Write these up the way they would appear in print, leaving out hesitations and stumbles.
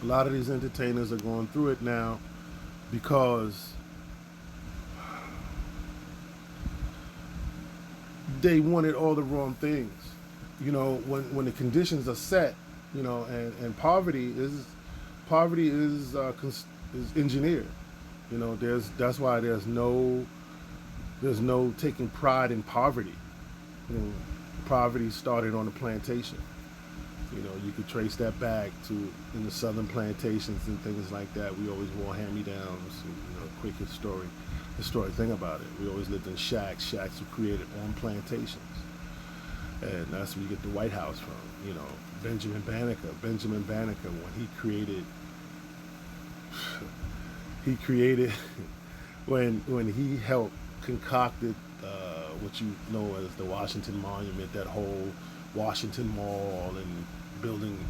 A lot of these entertainers are going through it now because they wanted all the wrong things. When the conditions are set, and poverty is engineered. That's why there's no taking pride in poverty. You know, Poverty started on the plantation. You could trace that back to in the southern plantations and things like that. We always wore hand-me-downs. Quick historic thing about it. We always lived in shacks. Shacks were created on plantations, and that's where you get the White House from. Benjamin Banneker, when he created when he helped concocted what you know as the Washington Monument, that whole Washington Mall, and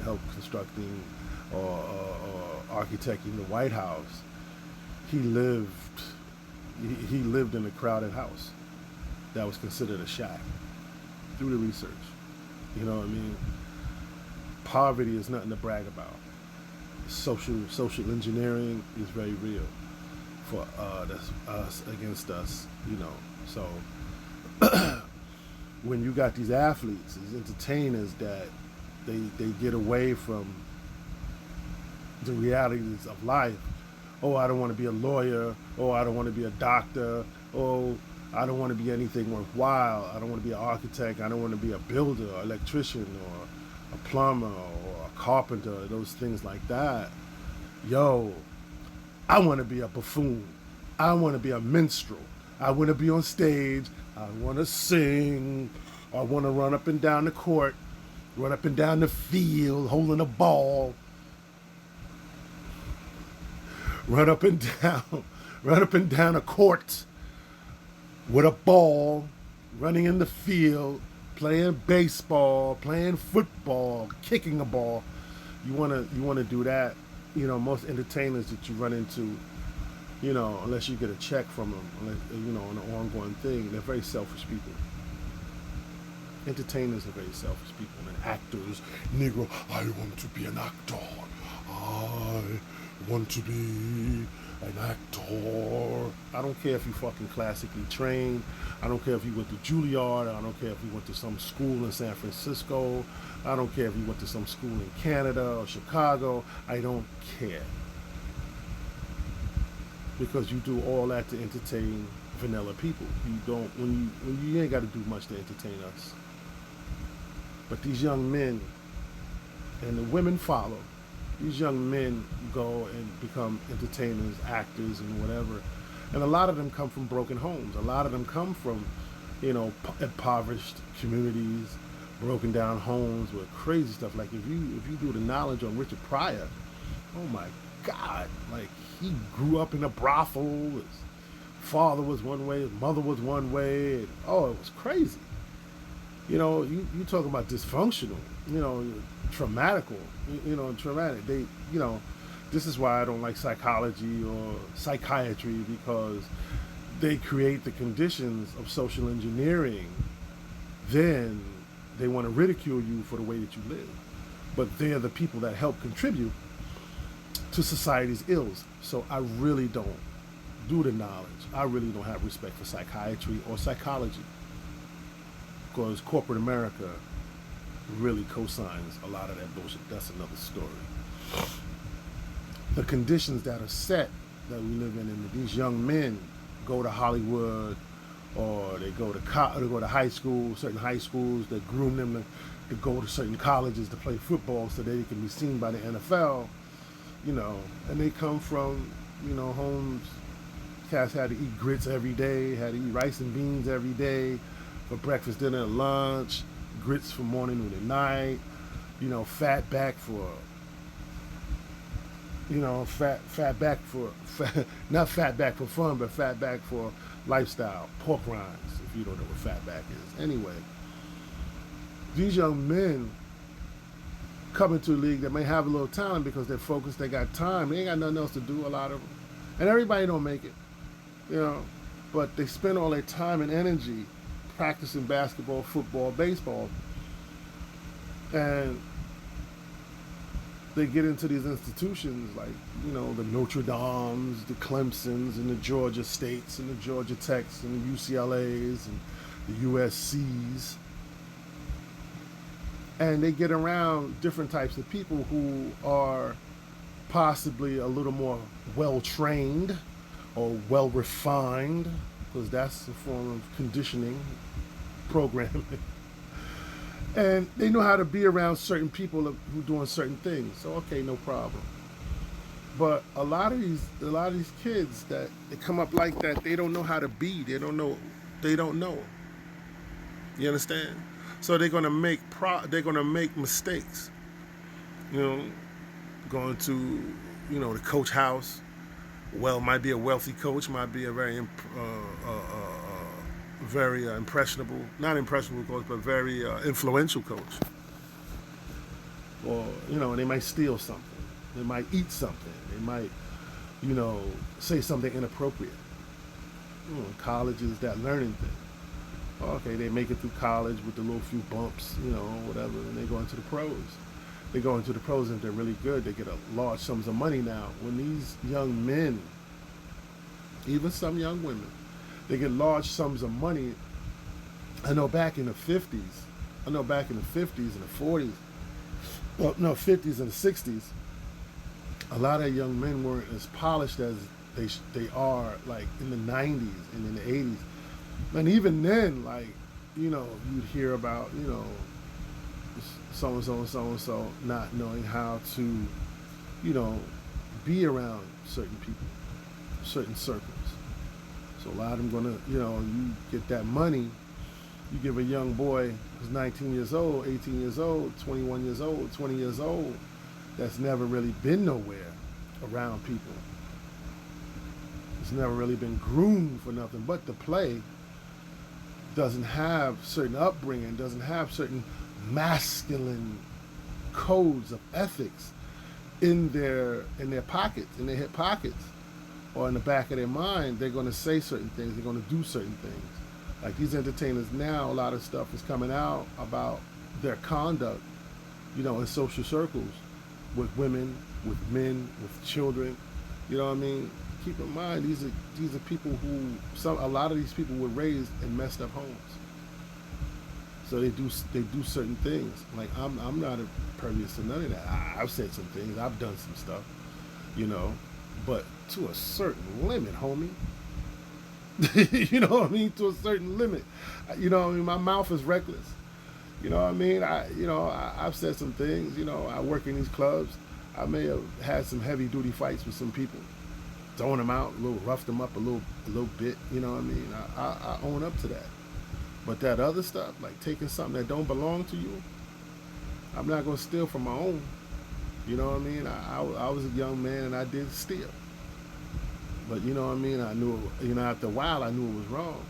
help constructing or architecting the White House. He lived he lived in a crowded house that was considered a shack through the research. You know what I mean? Poverty is nothing to brag about. Social engineering is very real for us against us. So when you got these athletes, these entertainers that they get away from the realities of life. Oh, I don't want to be a lawyer. Oh, I don't want to be a doctor. Oh, I don't want to be anything worthwhile. I don't want to be an architect. I don't want to be a builder, or electrician, or a plumber, or a carpenter, those things like that. Yo, I want to be a buffoon. I want to be a minstrel. I want to be on stage. I want to sing. I want to run up and down the court, run up and down the field, holding a ball, run up and down, run up and down a court with a ball, running in the field, playing baseball, playing football, kicking a ball. You wanna do that. Most entertainers that you run into, unless you get a check from them, on an ongoing thing, they're very selfish people. Entertainers are very selfish people, and actors, Negro, I want to be an actor. I want to be an actor. I don't care if you fucking classically trained. I don't care if you went to Juilliard. I don't care if you went to some school in San Francisco. I don't care if you went to some school in Canada or Chicago. I don't care. Because you do all that to entertain vanilla people. You don't when you ain't got to do much to entertain us. But these young men, and the women follow. These young men go and become entertainers, actors, and whatever. And a lot of them come from broken homes. A lot of them come from, impoverished communities, broken down homes with crazy stuff. Like if you do the knowledge on Richard Pryor, oh my God, like he grew up in a brothel. His father was one way, his mother was one way, and it was crazy. You talk about dysfunctional, traumatical, traumatic. This is why I don't like psychology or psychiatry, because they create the conditions of social engineering. Then they want to ridicule you for the way that you live. But they're the people that help contribute to society's ills. So I really don't do the knowledge. I really don't have respect for psychiatry or psychology, because corporate America really co-signs a lot of that bullshit. That's another story. The conditions that are set that we live in, and these young men go to Hollywood, or they go to high school, certain high schools that groom them to go to certain colleges to play football so they can be seen by the NFL, and they come from, homes. Cats had to eat grits every day, had to eat rice and beans every day for breakfast, dinner, and lunch, grits for morning, noon, and night, fat back for, not fat back for fun, but fat back for lifestyle, pork rinds, if you don't know what fat back is. Anyway, these young men come into a league that may have a little talent because they're focused, they got time, they ain't got nothing else to do, a lot of them. And everybody don't make it, but they spend all their time and energy practicing basketball, football, baseball. And they get into these institutions like, the Notre Dames, the Clemsons, and the Georgia States, and the Georgia Techs, and the UCLAs, and the USCs. And they get around different types of people who are possibly a little more well trained or well refined, because that's a form of conditioning, programming. And they know how to be around certain people who are doing certain things. So okay, no problem. But a lot of these kids that they come up like that, they don't know how to be. They don't know. They don't know. You understand? So they're gonna make mistakes. You know, going to the coach house. Well, might be a wealthy coach, might be a very impressionable, not impressionable coach, but very influential coach. Or they might steal something, they might eat something, they might say something inappropriate. College is that learning thing. Okay, they make it through college with the little few bumps, whatever, and they go into the pros. They go into the pros, and if they're really good, they get a large sums of money now. When these young men, even some young women, they get large sums of money. I know back in the 50s, and the 40s, well, no, 50s and the 60s, a lot of young men weren't as polished as they are like in the 90s and in the 80s. And even then, like, you'd hear about, so-and-so and so-and-so not knowing how to, be around certain people, certain circles. So a lot of them gonna, you get that money, you give a young boy who's 19 years old, 18 years old, 21 years old, 20 years old, that's never really been nowhere around people. It's never really been groomed for nothing but to play. Doesn't have certain upbringing, doesn't have certain masculine codes of ethics in their pockets, in their hip pockets, or in the back of their mind. They're going to say certain things, they're going to do certain things. Like these entertainers now, a lot of stuff is coming out about their conduct, in social circles, with women, with men, with children. You know what I mean? Keep in mind, these are people who a lot of these people were raised in messed up homes. So they do certain things. Like I'm not impervious to none of that. I've said some things. I've done some stuff, but to a certain limit, homie. You know what I mean? To a certain limit. My mouth is reckless. You know what I mean? I've said some things. I work in these clubs. I may have had some heavy duty fights with some people, throwing them out, roughed them up a little bit. You know what I mean? I own up to that. But that other stuff, like taking something that don't belong to you, I'm not gonna steal from my own. You know what I mean? I was a young man and I did steal. But you know what I mean? I knew, after a while I knew it was wrong.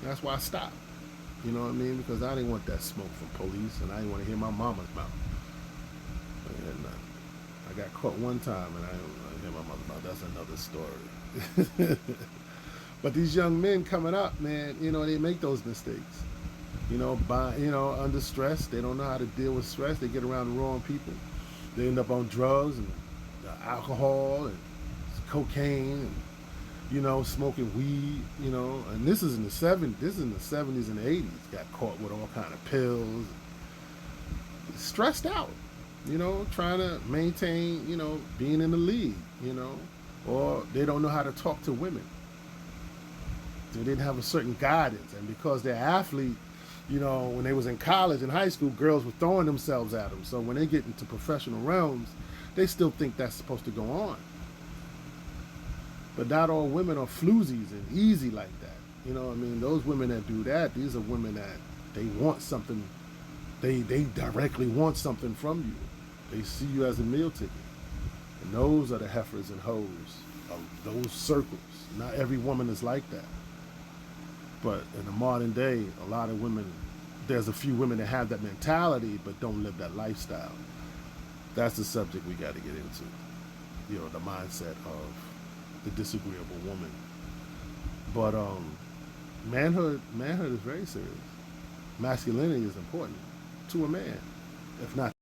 That's why I stopped. You know what I mean? Because I didn't want that smoke from police, and I didn't want to hear my mama's mouth. And I got caught one time, and I didn't hear my mother's mouth. That's another story. But these young men coming up, man, they make those mistakes. Under stress, they don't know how to deal with stress. They get around the wrong people. They end up on drugs and alcohol and cocaine and smoking weed, and this is in the 70s. This is in the 70s and the 80s. Got caught with all kind of pills, stressed out, trying to maintain, being in the league, or they don't know how to talk to women. They didn't have a certain guidance, and because they're athletes, when they was in college and high school, girls were throwing themselves at them. So when they get into professional realms, they still think that's supposed to go on. But not all women are floozies and easy like that. You know what I mean? Those women that do that, these are women that they want something. They directly want something from you. They see you as a meal ticket. And those are the heifers and hoes of those circles. Not every woman is like that. But in the modern day, a lot of women, there's a few women that have that mentality but don't live that lifestyle. That's the subject we got to get into. The mindset of the disagreeable woman. But manhood is very serious. Masculinity is important to a man, if not